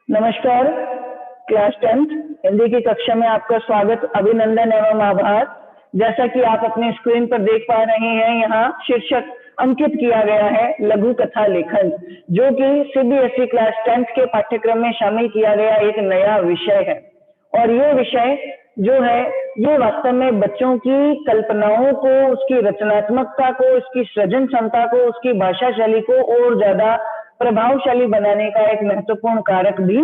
नमस्कार। Class 10th Hindi की कक्षा में आपका स्वागत, अभिनंदन एवं आभार। जैसा कि आप अपने स्क्रीन पर देख पा रहे हैं, यहाँ शीर्षक अंकित किया गया है लघु कथा लेखन, जो कि सीबीएसई क्लास 10th के पाठ्यक्रम में शामिल किया गया एक नया विषय है। और ये विषय जो है ये वास्तव में बच्चों की कल्पनाओं को, उसकी रचनात्मकता को, उसकी सृजन क्षमता को, उसकी भाषा शैली को और ज्यादा प्रभावशाली बनाने का एक महत्वपूर्ण कारक भी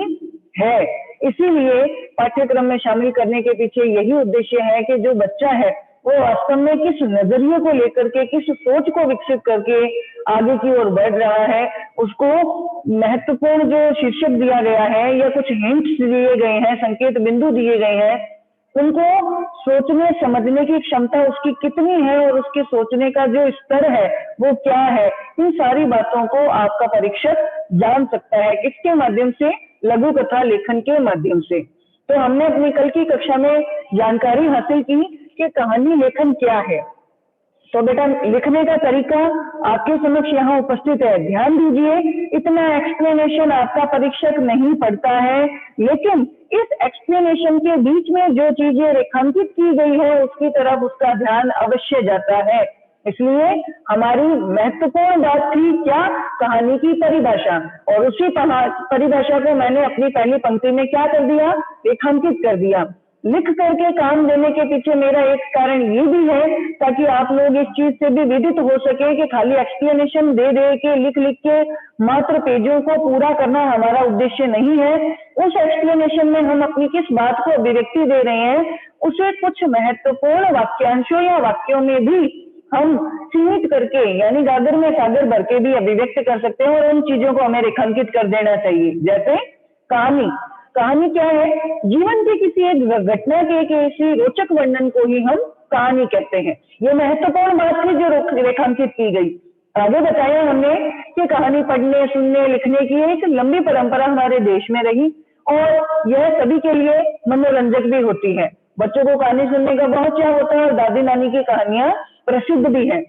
है। इसीलिए पाठ्यक्रम में शामिल करने के पीछे यही उद्देश्य है कि जो बच्चा है वो वास्तव में किस नजरिए को लेकर के, किस सोच को विकसित करके आगे की ओर बढ़ रहा है, उसको महत्वपूर्ण जो शीर्षक दिया गया है या कुछ हिंट्स दिए गए हैं, संकेत बिंदु दिए गए हैं, उनको सोचने समझने की क्षमता उसकी कितनी है और उसके सोचने का जो स्तर है वो क्या है, इन सारी बातों को आपका परीक्षक जान सकता है। किसके माध्यम से? लघु कथा लेखन के माध्यम से। तो हमने अपनी कल की कक्षा में जानकारी हासिल की कि कहानी लेखन क्या है। तो बेटा, लिखने का तरीका आपके समक्ष यहाँ उपस्थित है। ध्यान दीजिए, इतना एक्सप्लेनेशन आपका परीक्षक नहीं पढ़ता है, लेकिन इस एक्सप्लेनेशन के बीच में जो चीजें रेखांकित की गई है उसकी तरफ उसका ध्यान अवश्य जाता है। इसलिए हमारी महत्वपूर्ण बात थी क्या? कहानी की परिभाषा। और उसी परिभाषा को मैंने अपनी पहली पंक्ति में क्या कर दिया? रेखांकित कर दिया। लिख करके काम देने के पीछे मेरा एक कारण ये भी है ताकि आप लोग इस चीज से भी विदित हो सके कि खाली एक्सप्लेनेशन दे दे के, लिख लिख के मात्र पेजों को पूरा करना हमारा उद्देश्य नहीं है। उस एक्सप्लेनेशन में हम अपनी किस बात को अभिव्यक्ति दे रहे हैं उसे कुछ महत्वपूर्ण वाक्यांशों या वाक्यों में भी हम सीमित करके, यानी गागर में सागर भर के भी अभिव्यक्त कर सकते हैं और उन चीजों को हमें रेखांकित कर देना चाहिए। जैसे कहानी। कहानी क्या है? जीवन के किसी एक घटना के किसी रोचक वर्णन को ही हम कहानी कहते हैं। ये महत्वपूर्ण बात थी जो रेखांकित की गई। आगे बताया हमने कि कहानी पढ़ने, सुनने, लिखने की एक लंबी परंपरा हमारे देश में रही और यह सभी के लिए मनोरंजक भी होती है। बच्चों को कहानी सुनने का बहुत चाव होता है और दादी नानी की कहानियां प्रसिद्ध भी हैं।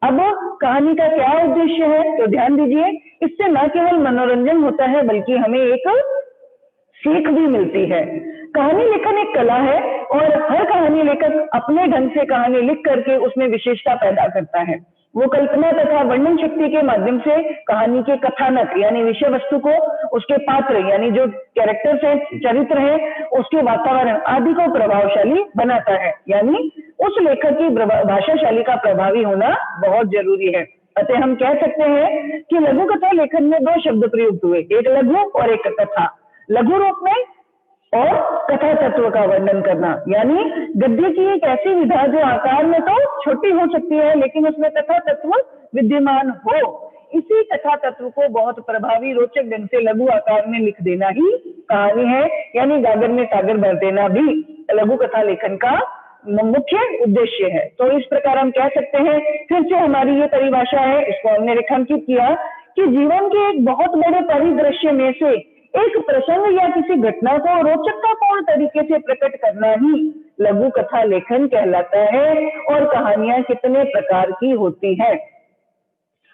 अब कहानी का क्या उद्देश्य है? तो ध्यान दीजिए, इससे न केवल मनोरंजन होता है बल्कि हमें एक सीख भी मिलती है। कहानी लेखन एक कला है और हर कहानी लेखक अपने ढंग से कहानी लिख करके उसमें विशेषता पैदा करता है। वो कल्पना तथा वर्णन शक्ति के माध्यम से कहानी के कथानक यानी विषय वस्तु को, उसके पात्र यानी जो कैरेक्टर्स है, चरित्र है, उसके वातावरण आदि को प्रभावशाली बनाता है। यानी उस लेखक की भाषाशैली का प्रभावी होना बहुत जरूरी है। अतः हम कह सकते हैं कि लघु कथा लेखन में दो शब्द प्रयुक्त हुए, एक लघु और एक कथा। लघु रूप में और कथा तत्व का वर्णन करना, यानी गद्य की एक ऐसी विधा जो आकार में तो छोटी हो सकती है लेकिन उसमें कथा तत्व विद्यमान हो। इसी कथा तत्व को बहुत प्रभावी रोचक ढंग से लघु आकार में लिख देना ही कहानी है, यानी गागर में सागर भर देना भी लघु कथा लेखन का मुख्य उद्देश्य है। तो इस प्रकार हम कह सकते हैं, फिर से हमारी ये परिभाषा है, इसको हमने रेखांकित किया कि जीवन के एक बहुत बड़े परिदृश्य में से एक प्रसंग या किसी घटना को रोचकतापूर्ण तरीके से प्रकट करना ही लघु कथा लेखन कहलाता है। और कहानियां कितने प्रकार की होती है?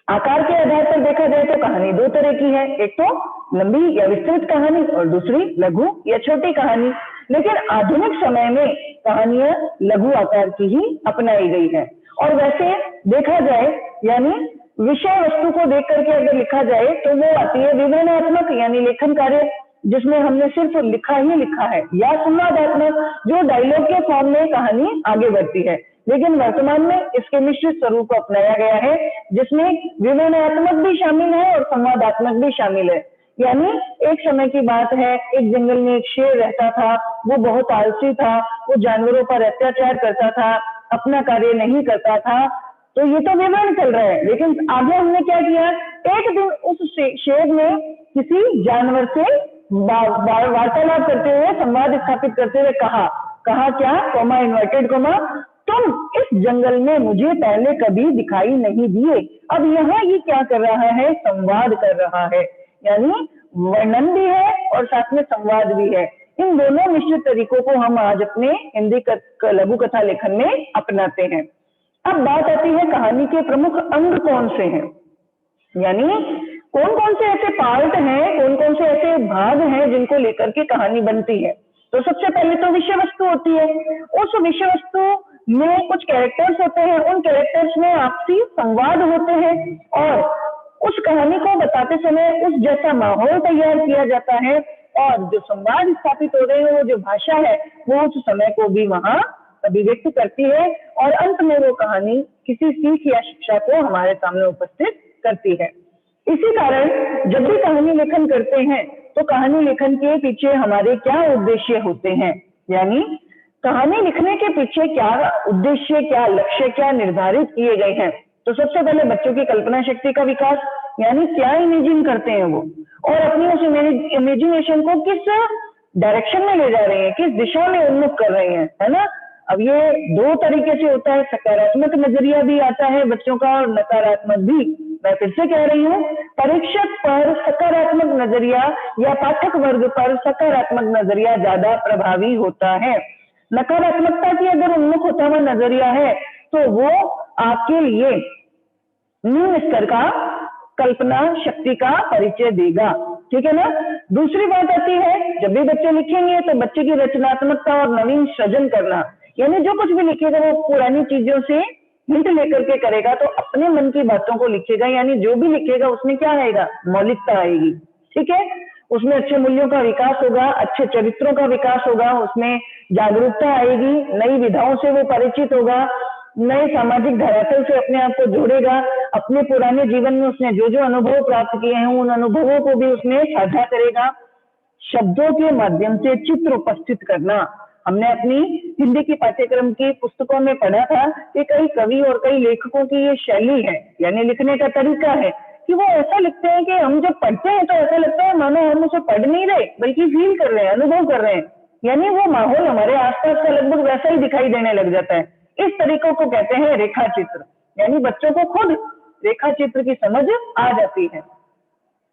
आकार के आधार पर देखा जाए तो कहानी दो तरह की है, एक तो लंबी या विस्तृत कहानी और दूसरी लघु या छोटी कहानी। लेकिन आधुनिक समय में कहानियां लघु आकार की ही अपनाई गई है। और वैसे देखा जाए, यानी विषय वस्तु को देख करके अगर लिखा जाए तो वो आती है विवरणात्मक यानी लेखन कार्य, जिसमें हमने सिर्फ लिखा ही लिखा है, या संवादात्मक जो डायलॉग के फॉर्म में कहानी आगे बढ़ती है। लेकिन वर्तमान में इसके मिश्रित स्वरूप को अपनाया गया है, जिसमें विवरणात्मक भी शामिल है और संवादात्मक भी शामिल है। यानी एक समय की बात है, एक जंगल में एक शेर रहता था, वो बहुत आलसी था, वो जानवरों पर अत्याचार करता था, अपना कार्य नहीं करता था। तो ये तो विवरण चल रहा है, लेकिन आगे हमने क्या किया? एक दिन उस शेर ने किसी जानवर से वार्तालाप करते हुए, संवाद स्थापित करते हुए कहा क्या? कॉमा इन्वर्टेड कॉमा, तुम इस जंगल में मुझे पहले कभी दिखाई नहीं दिए। अब यहाँ ये क्या कर रहा है? संवाद कर रहा है, यानी वर्णन भी है और साथ में संवाद भी है। इन दोनों मिश्रित तरीकों को हम आज अपने हिंदी लघु कथा लेखन में अपनाते हैं। अब बात आती है कहानी के प्रमुख अंग कौन से हैं, यानी कौन कौन से ऐसे पार्ट हैं, कौन कौन से ऐसे भाग हैं जिनको लेकर के कहानी बनती है। तो सबसे पहले तो विषय वस्तु होती है, उस विषय वस्तु में कुछ कैरेक्टर्स होते हैं, उन कैरेक्टर्स में आपसी संवाद होते हैं और उस कहानी को बताते समय उस जैसा माहौल तैयार किया जाता है और जो संवाद स्थापित हो रहे हैं, वो जो भाषा है वो उस समय को भी वहां अभिव्यक्त करती है और अंत में वो कहानी किसी सीख या शिक्षा को हमारे सामने उपस्थित करती है। इसी कारण जब भी कहानी लेखन करते हैं तो कहानी लेखन के पीछे हमारे क्या उद्देश्य होते हैं, यानी कहानी लिखने के पीछे क्या उद्देश्य, क्या लक्ष्य, क्या निर्धारित किए गए हैं। तो सबसे पहले बच्चों की कल्पना शक्ति का विकास, यानी क्या इमेजिन करते हैं वो और अपनी उस इमेजिनेशन को किस डायरेक्शन में ले जा रहे हैं, किस दिशा में उन्मुख कर रहे हैं, है ना। अब ये दो तरीके से होता है, सकारात्मक नजरिया भी आता है बच्चों का और नकारात्मक भी। मैं फिर से कह रही हूँ, परीक्षक पर सकारात्मक नजरिया या पाठक वर्ग पर सकारात्मक नजरिया ज्यादा प्रभावी होता है। नकारात्मकता की अगर उन्मुख होता हुआ नजरिया है तो वो आपके लिए निम्न स्तर का कल्पना शक्ति का परिचय देगा, ठीक है ना। दूसरी बात आती है, जब भी बच्चे लिखेंगे तो बच्चे की रचनात्मकता और नवीन सृजन करना, यानी जो कुछ भी लिखेगा वो पुरानी चीजों से हिंट लेकर के करेगा, तो अपने मन की बातों को लिखेगा, यानी जो भी लिखेगा उसमें क्या आएगा, मौलिकता आएगी, ठीक है। उसमें अच्छे मूल्यों का विकास होगा, अच्छे चरित्रों का विकास होगा, उसमें जागरूकता आएगी, नई विधाओं से वो परिचित होगा, नए सामाजिक धरातल से अपने आप को जोड़ेगा, अपने पुराने जीवन में उसने जो जो अनुभव प्राप्त किए हैं उन अनुभवों को भी उसमें साझा करेगा। शब्दों के माध्यम से चित्र उपस्थित करना, हमने अपनी हिंदी की पाठ्यक्रम की पुस्तकों में पढ़ा था कि कई कवि और कई लेखकों की ये शैली है, यानी लिखने का तरीका है कि वो ऐसा लिखते हैं कि हम जब पढ़ते हैं तो ऐसा लगता है मानो हम उसे पढ़ नहीं रहे बल्कि फील कर रहे हैं, अनुभव कर रहे हैं, यानी वो माहौल हमारे आसपास का लगभग वैसा ही दिखाई देने लग जाता है। इस तरीकों को कहते हैं रेखा चित्र, यानी बच्चों को खुद रेखा चित्र की समझ आ जाती है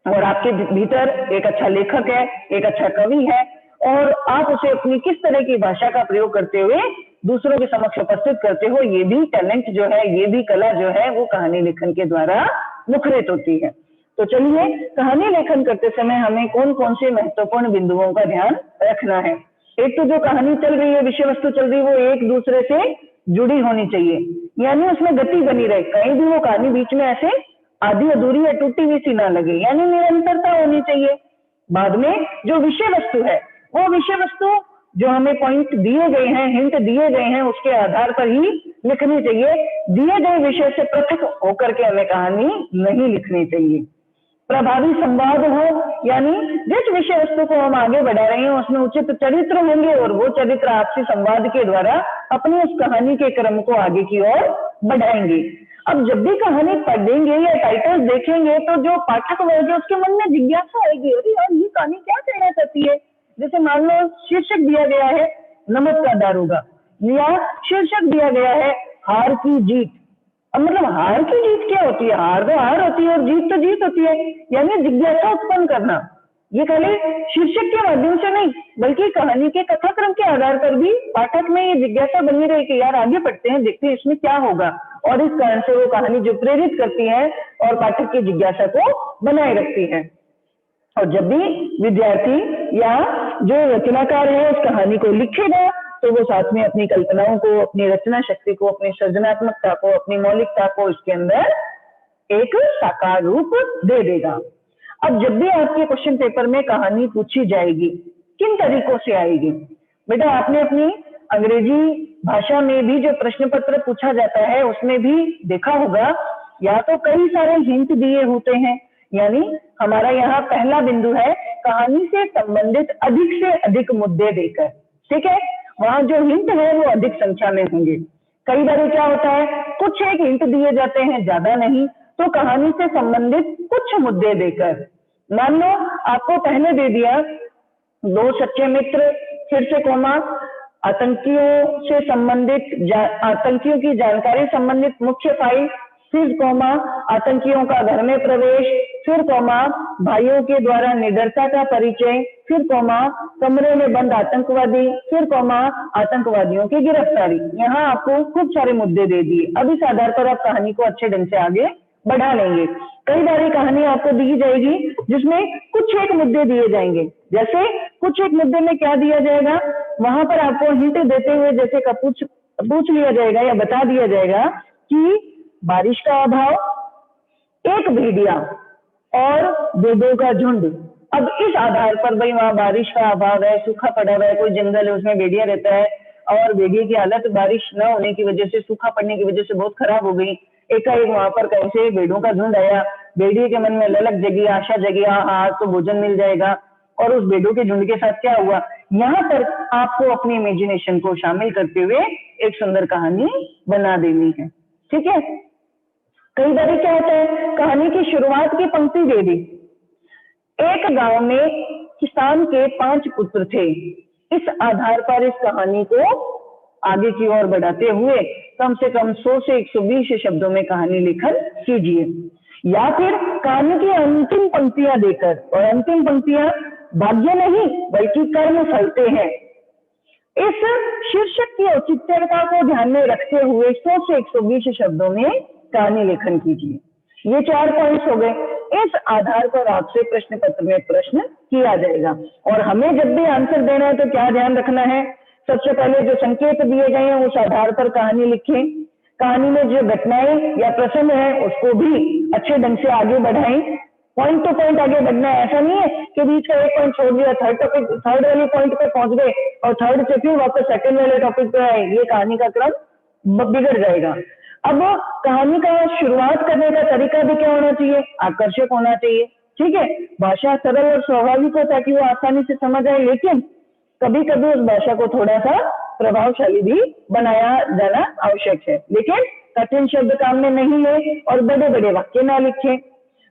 और आपके भीतर एक अच्छा लेखक है, एक अच्छा कवि है और आप उसे अपनी किस तरह की भाषा का प्रयोग करते हुए दूसरों के समक्ष उपस्थित करते हो, ये भी टैलेंट जो है, ये भी कला जो है वो कहानी लेखन के द्वारा मुखरित होती है। तो चलिए, कहानी लेखन करते समय हमें कौन कौन से महत्वपूर्ण बिंदुओं का ध्यान रखना है। एक तो जो कहानी चल रही है, विषय वस्तु चल रही है, वो एक दूसरे से जुड़ी होनी चाहिए, यानी उसमें गति बनी रहे, कहीं भी वो कहानी बीच में ऐसे आधी अधूरी या टूटी हुई सी ना लगे, यानी निरंतरता होनी चाहिए। बाद में जो विषय वस्तु है, वो विषय वस्तु जो हमें पॉइंट दिए गए हैं, हिंट दिए गए हैं, उसके आधार पर ही लिखनी चाहिए। दिए गए विषय से पृथक होकर के हमें कहानी नहीं लिखनी चाहिए। प्रभावी संवाद हो, यानी जिस विषय वस्तु को हम आगे बढ़ा रहे हैं उसमें उचित चरित्र होंगे और वो चरित्र आपसी संवाद के द्वारा अपनी उस कहानी के क्रम को आगे की ओर बढ़ाएंगे। अब जब भी कहानी पढ़ेंगे या टाइटल देखेंगे तो जो पाठक वर्ग है उसके मन में जिज्ञासा आएगी, अरे यार ये कहानी क्या कहना चाहती है। जैसे मान लो शीर्षक दिया गया है नमक का दारोगा या शीर्षक दिया गया है हार की जीत। अब मतलब हार की जीत क्या होती है, हार तो हार होती है और जीत तो जीत होती है, यानी जिज्ञासा उत्पन्न करना। ये खाली शीर्षक के माध्यम से नहीं बल्कि कहानी के कथाक्रम के आधार पर भी पाठक में ये जिज्ञासा बनी रही कि यार आगे पढ़ते हैं, देखते हैं इसमें क्या होगा, और इस कारण से वो कहानी जो प्रेरित करती है और पाठक की जिज्ञासा को बनाए रखती है। और जब भी विद्यार्थी या जो रचनाकार है उस कहानी को लिखेगा तो वो साथ में अपनी कल्पनाओं को, अपनी रचना शक्ति को, अपनी सृजनात्मकता को, अपनी मौलिकता को इसके अंदर एक साकार रूप दे देगा। अब जब भी आपके क्वेश्चन पेपर में कहानी पूछी जाएगी, किन तरीकों से आएगी? बेटा आपने अपनी अंग्रेजी भाषा में भी जो प्रश्न पत्र पूछा जाता है उसमें भी देखा होगा, या तो कई सारे हिंट दिए होते हैं, यानी हमारा यहाँ पहला बिंदु है कहानी से संबंधित अधिक से अधिक मुद्दे देकर, ठीक है। वहां जो हिंट है वो अधिक संख्या में होंगे। कई बार क्या होता है, कुछ एक हिंट दिए जाते हैं, ज्यादा नहीं, तो कहानी से संबंधित कुछ मुद्दे देकर। मान लो आपको पहले दे दिया दो सच्चे मित्र, फिर से कोमा, आतंकियों से संबंधित आतंकियों की जानकारी संबंधित मुख्य फाइल, फिर कोमा आतंकियों का घर में प्रवेश, फिर कोमा भाइयों के द्वारा निडरता का परिचय, फिर कोमा कमरे में बंद आतंकवादी, फिर कोमा आतंकवादियों की गिरफ्तारी। यहाँ आपको खूब सारे मुद्दे दे दिए। अब इस आधार पर आप कहानी को अच्छे ढंग से आगे बढ़ा लेंगे। कई बार कहानी आपको दी जाएगी जिसमें कुछ एक मुद्दे दिए जाएंगे, जैसे कुछ एक मुद्दे में क्या दिया जाएगा, वहां पर आपको हिंट देते हुए जैसे का पूछ लिया जाएगा या बता दिया जाएगा कि बारिश का अभाव, एक भेड़िया और भेड़ों का झुंड। अब इस आधार पर भाई वहां बारिश का अभाव है, सूखा पड़ा हुआ है, कोई जंगल है उसमें भेड़िया रहता है और भेड़िए की हालत बारिश न होने की वजह से, सूखा पड़ने की वजह से बहुत खराब हो गई। एकाएक वहां पर कैसे भेड़ों का झुंड आया, भेड़िए के मन में ललक जगी, आशा जगी, हाँ तो भोजन मिल जाएगा। और उस भेड़ों के झुंड के साथ क्या हुआ, यहाँ पर आपको अपनी इमेजिनेशन को शामिल करते हुए एक सुंदर कहानी बना देनी है। ठीक है। कई बार क्या होता है, कहानी की शुरुआत की पंक्ति दे दी, एक गांव में किसान के 5 पुत्र थे। इस आधार पर इस कहानी को आगे की ओर बढ़ाते हुए कम से कम 100 से 120 शब्दों में कहानी लेखन कीजिए, या फिर कहानी की अंतिम पंक्तियां देकर, और अंतिम पंक्तियां भाग्य नहीं बल्कि कर्म फलते हैं, इस शीर्षक की औचित्यता को ध्यान में रखते हुए 100 से 120 शब्दों में कहानी लेखन कीजिए। ये 4 पॉइंट्स हो गए। इस आधार पर आपसे प्रश्न पत्र में प्रश्न किया जाएगा और हमें जब भी आंसर देना है तो क्या ध्यान रखना है, सबसे पहले जो संकेत दिए गए हैं उस आधार पर कहानी लिखें। कहानी में जो घटनाएं या प्रसंग है उसको भी अच्छे ढंग से आगे बढ़ाएं। पॉइंट टू पॉइंट आगे बढ़ना है, ऐसा नहीं है कि बीच का एक पॉइंट छोड़ दिया, थर्ड वाले पॉइंट पे पहुंच गए और थर्ड से फिर वापस सेकंड वाले टॉपिक पे आए, ये कहानी का क्रम बिगड़ जाएगा। अब कहानी का शुरुआत करने का तरीका भी क्या होना चाहिए, आकर्षक होना चाहिए। ठीक है, भाषा सरल और स्वाभाविक हो ताकि वो आसानी से समझ आए, लेकिन कभी कभी उस भाषा को थोड़ा सा प्रभावशाली भी बनाया जाना आवश्यक है। लेकिन कठिन शब्द काम में नहीं है और बड़े बड़े वाक्य ना लिखें।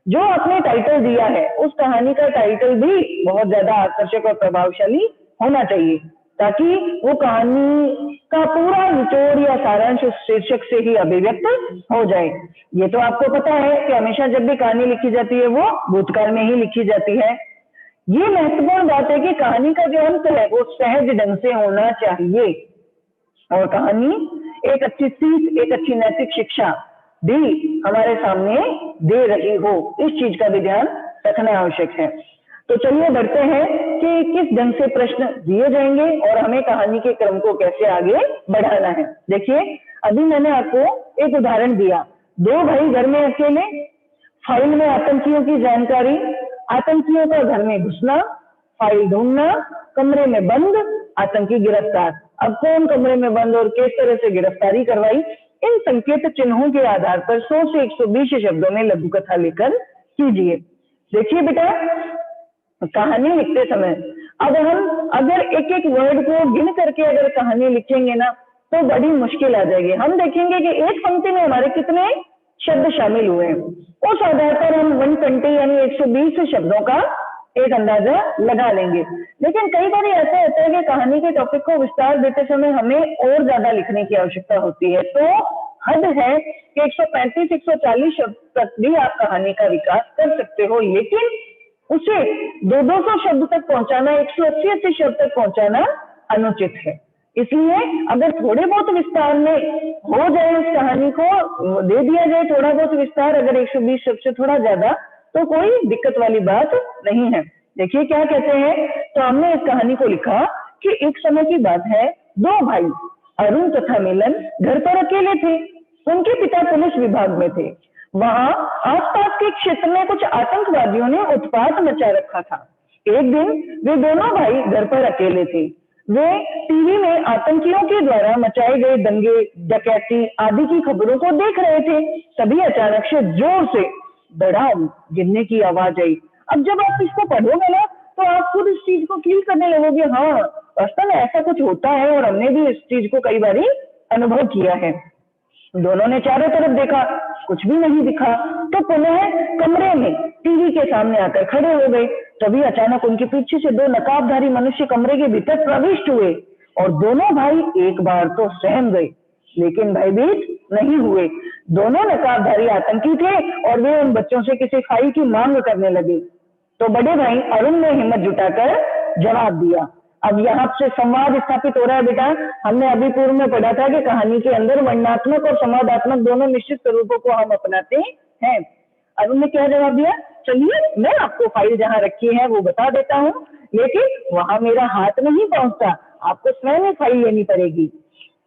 जो आपने टाइटल दिया है उस कहानी का टाइटल भी बहुत ज्यादा आकर्षक और प्रभावशाली होना चाहिए ताकि वो कहानी का पूरा निचोड़ या सारांश उस शीर्षक से ही अभिव्यक्त हो जाए। ये तो आपको पता है कि हमेशा जब भी कहानी लिखी जाती है वो भूतकाल में ही लिखी जाती है। ये महत्वपूर्ण बात है कि कहानी का जो अंत है वो सहज ढंग से होना चाहिए और कहानी एक अच्छी सीख, एक अच्छी नैतिक शिक्षा भी हमारे सामने दे रही हो, इस चीज का भी ध्यान रखना आवश्यक है। तो चलिए बढ़ते हैं कि किस ढंग से प्रश्न दिए जाएंगे और हमें कहानी के क्रम को कैसे आगे बढ़ाना है। देखिए, अभी मैंने आपको एक उदाहरण दिया, 2 भाई घर में अकेले, फाइल में आतंकियों की जानकारी, आतंकियों का घर में घुसना, फाइल ढूंढना, कमरे में बंद, आतंकी गिरफ्तार। अब कौन कमरे में बंद और किस तरह से गिरफ्तारी करवाई, इन संकेत चिन्हों के आधार पर 100 से 120 शब्दों में लघु कथा लेकर कीजिए। देखिए बेटा, कहानी लिखते समय अब हम अगर एक एक वर्ड को गिन करके अगर कहानी लिखेंगे ना तो बड़ी मुश्किल आ जाएगी। हम देखेंगे कि एक पंक्ति में हमारे कितने शब्द शामिल हुए हैं, उस आधार पर हम 120 यानी 120 शब्दों का एक अंदाजा लगा लेंगे। लेकिन कई बार ऐसा होता है कि कहानी के टॉपिक को विस्तार देते समय हमें और ज्यादा लिखने की आवश्यकता होती है, तो हद है कि 135-140 शब्द तक भी आप कहानी का विकास कर सकते हो, लेकिन उसे 200 शब्द तक पहुंचाना, 180 शब्द तक पहुंचाना अनुचित है। इसलिए अगर थोड़े बहुत विस्तार में हो जाए, इस कहानी को दे दिया जाए थोड़ा बहुत विस्तार, अगर 120 शब्द से थोड़ा ज्यादा, तो कोई दिक्कत वाली बात नहीं है। देखिए क्या कहते हैं, तो हमने इस कहानी को लिखा कि एक समय की बात है, 2 भाई अरुण तथा मिलन घर पर अकेले थे। उनके पिता पुलिस विभाग में थे। वहां आसपास के क्षेत्र में कुछ आतंकवादियों ने उत्पात मचा रखा था। एक दिन वे दोनों भाई घर पर अकेले थे। वे टीवी में आतंकियों के द्वारा मचाए गए दंगे, डकैती आदि की खबरों को देख रहे थे। तभी अचानक से जोर से धड़ाम गिरने की आवाज आई। अब जब आप इसको पढ़ोगे ना तो आप खुद इस चीज को फील करने लगोगे, हाँ वास्तव में ऐसा कुछ होता है और हमने भी इस चीज को कई बार अनुभव किया है। दोनों ने चारों तरफ देखा, कुछ भी नहीं दिखा, तो पुनः कमरे में टीवी के सामने आकर खड़े हो गए। तभी अचानक उनके पीछे से 2 नकाबधारी मनुष्य कमरे के भीतर प्रविष्ट हुए और दोनों भाई एक बार तो सहम गए, लेकिन भयभीत नहीं हुए। दोनों नकाबधारी आतंकी थे और वे उन बच्चों से किसी फाइल की मांग करने लगे। तो बड़े भाई अरुण ने हिम्मत जुटाकर जवाब दिया। अब यहाँ से संवाद स्थापित हो रहा है बेटा। हमने अभी पूर्व में पढ़ा था कि कहानी के अंदर वर्णनात्मक और संवादात्मक दोनों निश्चित स्वरूपों को हम अपनाते हैं। अरुण ने क्या जवाब दिया, चलिए मैं आपको फाइल जहाँ रखी है वो बता देता हूँ, लेकिन वहां मेरा हाथ नहीं पहुंचता, आपको स्वयं ही फाइल लेनी पड़ेगी।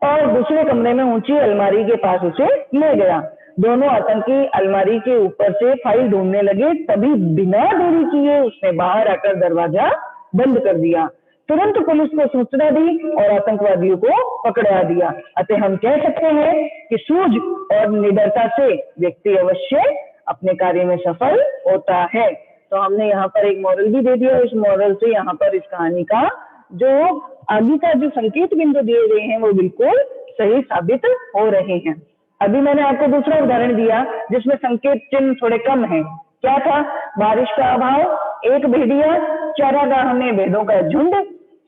और दूसरे कमरे में ऊंची अलमारी के पास उसे ले गया। दोनों आतंकी अलमारी के ऊपर से फाइल ढूंढने लगे, तभी बिना देरी किए उसने बाहर आकर दरवाजा बंद कर दिया। तुरंत पुलिस को सूचना दी और आतंकवादियों को पकड़ा दिया। अतः हम कह सकते हैं कि सूझ और निडरता से व्यक्ति अवश्य अपने कार्य में सफल होता है। तो हमने यहाँ पर एक मॉरल भी दे दिया। इस मॉरल से यहाँ पर इस कहानी का जो आगे का जो संकेत बिंदु दिए गए हैं वो बिल्कुल सही साबित हो रहे हैं। अभी मैंने आपको दूसरा उदाहरण दिया जिसमें संकेत चिन्ह थोड़े कम हैं। क्या था, बारिश का अभाव, एक भेड़िया, चारागाह में भेड़ों का झुंड,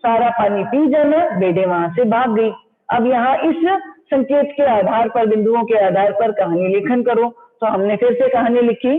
सारा पानी पी जाना, भेड़ें वहां से भाग गई। अब यहाँ इस संकेत के आधार पर, बिंदुओं के आधार पर कहानी लेखन करो। तो हमने फिर से कहानी लिखी।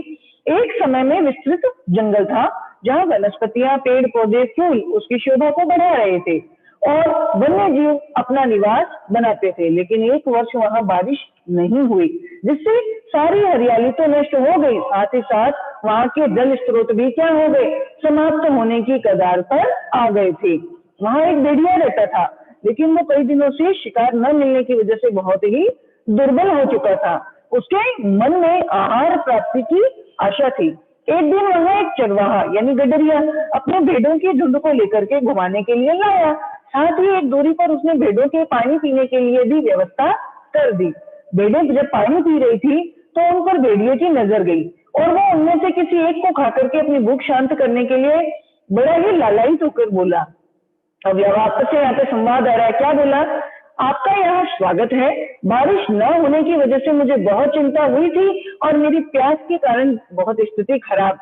एक समय में विस्तृत जंगल था जहाँ वनस्पतियां, पेड़ पौधे, फूल उसकी शोभा को बढ़ा रहे थे और वन्य जीव अपना निवास बनाते थे। लेकिन एक वर्ष वहां बारिश नहीं हुई, जिससे सारी हरियाली तो नष्ट हो गई, साथ ही साथ वहां के जल स्रोत भी क्या हो गए, समाप्त होने की कगार पर आ गए थे। वहां एक भेड़िया रहता था, लेकिन वो कई दिनों से शिकार न मिलने की वजह से बहुत ही दुर्बल हो चुका था। उसके मन में आहार प्राप्ति की आशा थी। एक दिन वहां एक चरवाहा यानी गडरिया अपने भेड़ों के झुंड को लेकर के घुमाने के लिए लाया। साथ ही एक दूरी पर उसने भेड़ों के पानी पीने के लिए भी व्यवस्था कर दी। भेड़ें जब पानी पी रही थी तो उन पर भेड़िए की नजर गई और वो उनमें से किसी एक को खाकर के अपनी भूख शांत करने के लिए बड़ा ही लालायित होकर बोला। अब वापस से यहाँ पे संवाद आ रहा है। क्या बोला, आपका यहाँ स्वागत है। बारिश न होने की वजह से मुझे बहुत चिंता हुई थी और मेरी प्यास के कारण बहुत स्थिति खराब।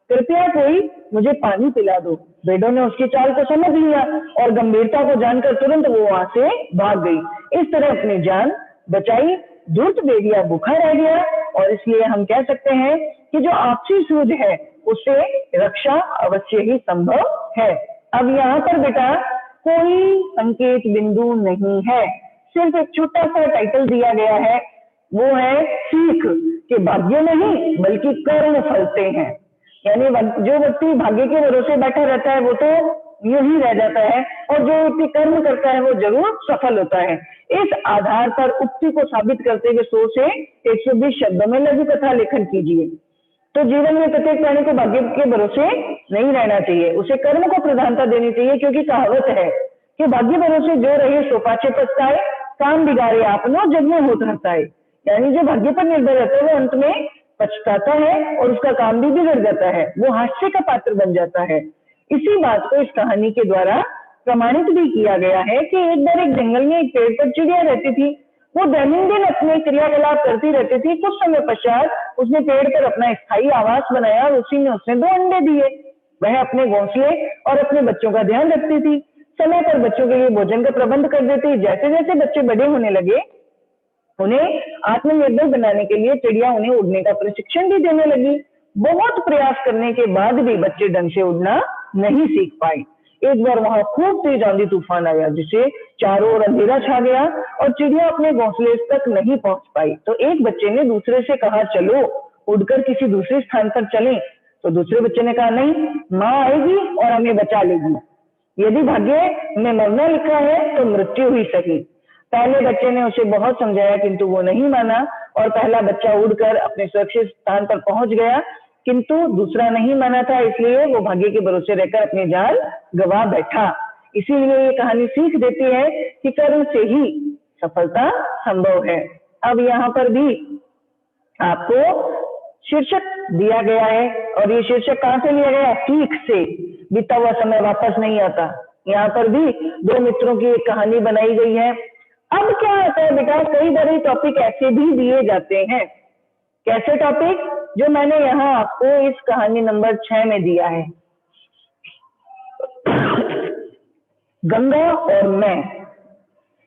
कृपया कोई मुझे पानी पिला दो। भेड़ों ने उसकी चाल को समझ लिया और गंभीरता को जानकर तुरंत वो वहां से भाग गई। इस तरह अपनी जान बचाई। धूर्त भेड़िया भूखा रह गया और इसलिए हम कह सकते हैं कि जो आपसी सूझ है उससे रक्षा अवश्य ही संभव है। अब यहाँ पर बेटा कोई संकेत बिंदु नहीं है, सिर्फ एक छोटा सा टाइटल दिया गया है, वो है सीख के भाग्य नहीं बल्कि कर्म फलते हैं। यानी जो व्यक्ति भाग्य के भरोसे बैठा रहता है वो तो यूं ही रह जाता है और जो व्यक्ति कर्म करता है वो जरूर सफल होता है। इस आधार पर उक्ति को साबित करते हुए 100 से 120 शब्दों में लघु कथा लेखन कीजिए। तो जीवन में प्रत्येक प्राणी को भाग्य के भरोसे नहीं रहना चाहिए, उसे कर्म को प्रधानता देनी चाहिए, क्योंकि कहावत है कि भाग्य भरोसे जो रहे सो पाछे पछताए, काम बिगाड़े आपनो जग में होत रहता है। यानी जो भाग्य पर निर्भर रहता है वो अंत में पछताता है और उसका काम भी बिगड़ जाता है, वो हास्य का पात्र बन जाता है। इसी बात को इस कहानी के द्वारा प्रमाणित भी किया गया है कि एक बार एक जंगल में एक पेड़ पर चिड़िया रहती थी। वो दैनंदिन अपने क्रियाकलाप करती रहती थी। कुछ समय पश्चात उसने पेड़ पर अपना स्थायी आवास बनाया और उसी में उसने 2 अंडे दिए। वह अपने घोंसले और अपने बच्चों का ध्यान रखती थी, समय पर बच्चों के लिए भोजन का प्रबंध कर देती। जैसे जैसे बच्चे बड़े होने लगे, उन्हें आत्मनिर्भर बनाने के लिए चिड़िया उन्हें उड़ने का प्रशिक्षण भी देने लगी। बहुत प्रयास करने के बाद भी बच्चे ढंग से उड़ना नहीं सीख पाए। एक बार वहां खूब तेज आंधी तूफान आया, जिससे चारों ओर अंधेरा छा गया और चिड़िया अपने घोंसले तक नहीं पहुंच पाई। तो एक बच्चे ने दूसरे से कहा, चलो उड़कर किसी दूसरे स्थान पर चलें। तो दूसरे बच्चे ने कहा, नहीं, माँ आएगी और हमें बचा लेगी। यदि भाग्य में मरना लिखा है तो मृत्यु ही सही। पहले बच्चे ने उसे बहुत समझाया किंतु वो नहीं माना और पहला बच्चा उड़कर अपने सुरक्षित स्थान पर पहुंच गया, किंतु दूसरा नहीं माना था, इसलिए वो भाग्य के भरोसे रहकर अपनी जान गवा बैठा। इसीलिए ये कहानी सीख देती है कि कर्म से ही सफलता संभव है। अब यहाँ पर भी आपको शीर्षक दिया गया है और ये शीर्षक कहाँ से लिया गया, सीख से। बीता हुआ समय वापस नहीं आता। यहाँ पर भी 2 मित्रों की एक कहानी बनाई गई है। अब क्या होता है बेटा, कई बार टॉपिक ऐसे भी दिए जाते हैं। कैसे टॉपिक, जो मैंने यहाँ आपको इस कहानी नंबर 6 में दिया है, गंगा और मैं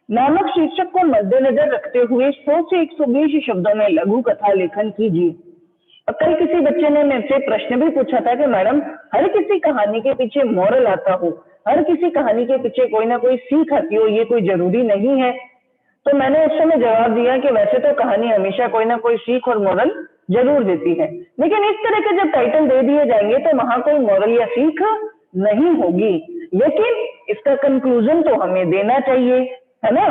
नामक शीर्षक को मद्देनजर रखते हुए 100 से 120 शब्दों में लघु कथा लेखन कीजिए। कल किसी बच्चे ने मुझसे प्रश्न भी पूछा था कि मैडम, हर किसी कहानी के पीछे मॉरल आता हो, हर किसी कहानी के पीछे कोई ना कोई सीख आती हो, ये कोई जरूरी नहीं है। तो मैंने उस समय जवाब दिया कि वैसे तो कहानी हमेशा कोई ना कोई सीख और मॉरल जरूर देती है। लेकिन इस तरह के जब टाइटल दे दिए जाएंगे तो वहां कोई मॉरल या सीख नहीं होगी, लेकिन इसका कंक्लूजन तो हमें देना चाहिए, है ना।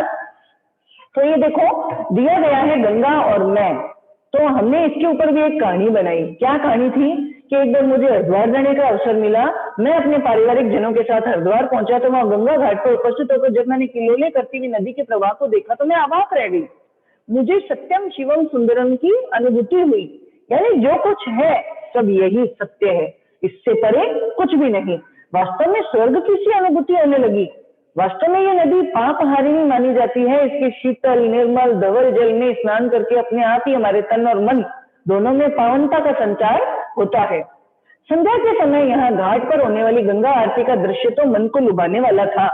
तो ये देखो दिया गया है गंगा और मैं, तो हमने इसके ऊपर भी एक कहानी बनाई। क्या कहानी थी कि एक बार मुझे हरिद्वार जाने का अवसर मिला। मैं अपने पारिवारिक जनों के साथ हरिद्वार पहुंचा तो वहां गंगा घाट पर उपस्थित होकर जब मैंने किलोले करती हुई नदी के प्रवाह को देखा तो मैं अवाक रह गई। मुझे सत्यम शिवम सुंदरम की अनुभूति हुई, यानी जो कुछ है सब यही सत्य है, इससे परे कुछ भी नहीं। वास्तव में स्वर्ग की सी अनुभूति होने लगी। वास्तव में ये नदी पापहारिणी मानी जाती है। इसके शीतल निर्मल धवल जल में स्नान करके अपने आप ही हमारे तन और मन दोनों में पावनता का संचार होता है। संध्या के समय यहाँ घाट पर होने वाली गंगा आरती का दृश्य तो मन को लुभाने वाला था।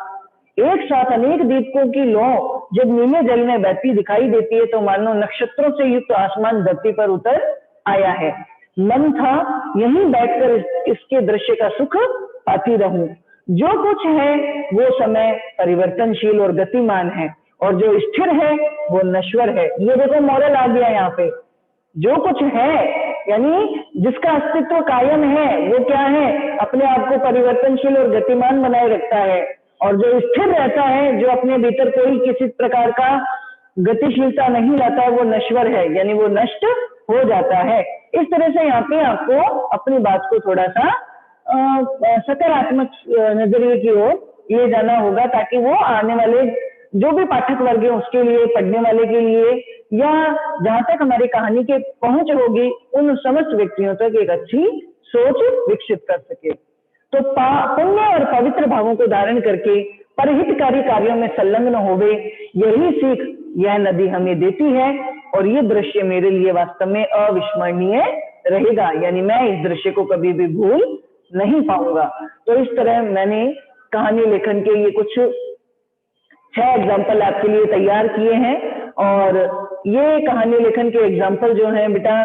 एक साथ अनेक दीपकों की लौ जब नीले जल में बहती दिखाई देती है तो मानो नक्षत्रों से युक्त आसमान धरती पर उतर आया है। मन था यहीं बैठकर इसके दृश्य का सुख पाती रहूं। जो कुछ है वो समय परिवर्तनशील और गतिमान है, और जो स्थिर है वो नश्वर है। ये देखो मॉरल आ गया यहाँ पे। जो कुछ है यानी जिसका अस्तित्व कायम है वो क्या है, अपने आप को परिवर्तनशील और गतिमान बनाए रखता है। और जो स्थिर रहता है, जो अपने भीतर कोई किसी प्रकार का गतिशीलता नहीं लाता, वो नश्वर है, यानी वो नष्ट हो जाता है। इस तरह से यहाँ पे आपको अपनी बात को थोड़ा सा सकारात्मक नजरिए की ओर ले जाना होगा, ताकि वो आने वाले जो भी पाठक वर्ग है उसके लिए, पढ़ने वाले के लिए, या जहां तक हमारी कहानी की पहुंच होगी उन समस्त व्यक्तियों तक एक अच्छी सोच विकसित कर सके। तो पुण्य और पवित्र भावों को धारण करके परहितकारी कार्यों में संलग्न होवे, यही सीख यह नदी हमें देती है। और ये दृश्य मेरे लिए वास्तव में अविस्मरणीय रहेगा, यानी मैं इस दृश्य को कभी भी भूल नहीं पाऊंगा। तो इस तरह मैंने कहानी लेखन के लिए कुछ 6 एग्जाम्पल आपके लिए तैयार किए हैं। और ये कहानी लेखन के एग्जाम्पल जो हैं बेटा,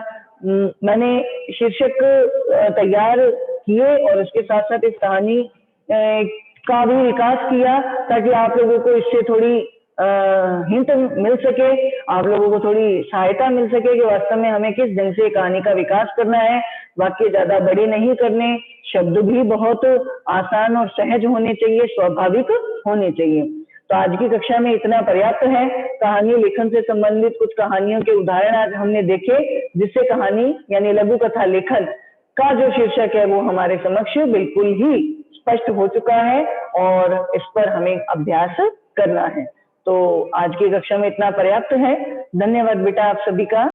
मैंने शीर्षक तैयार किए और इसके साथ साथ इस कहानी का भी विकास किया, ताकि आप लोगों को इससे थोड़ी हिंट मिल सके, आप लोगों को थोड़ी सहायता मिल सके कि वास्तव में हमें किस ढंग से कहानी का विकास करना है। वाक्य ज्यादा बड़े नहीं करने, शब्द भी बहुत आसान और सहज होने चाहिए, स्वाभाविक होने चाहिए। तो आज की कक्षा में इतना पर्याप्त है। कहानी लेखन से संबंधित कुछ कहानियों के उदाहरण आज हमने देखे, जिससे कहानी यानी लघु कथा लेखन का जो शीर्षक है वो हमारे समक्ष बिल्कुल ही स्पष्ट हो चुका है और इस पर हमें अभ्यास करना है। तो आज की कक्षा में इतना पर्याप्त है। धन्यवाद बेटा आप सभी का।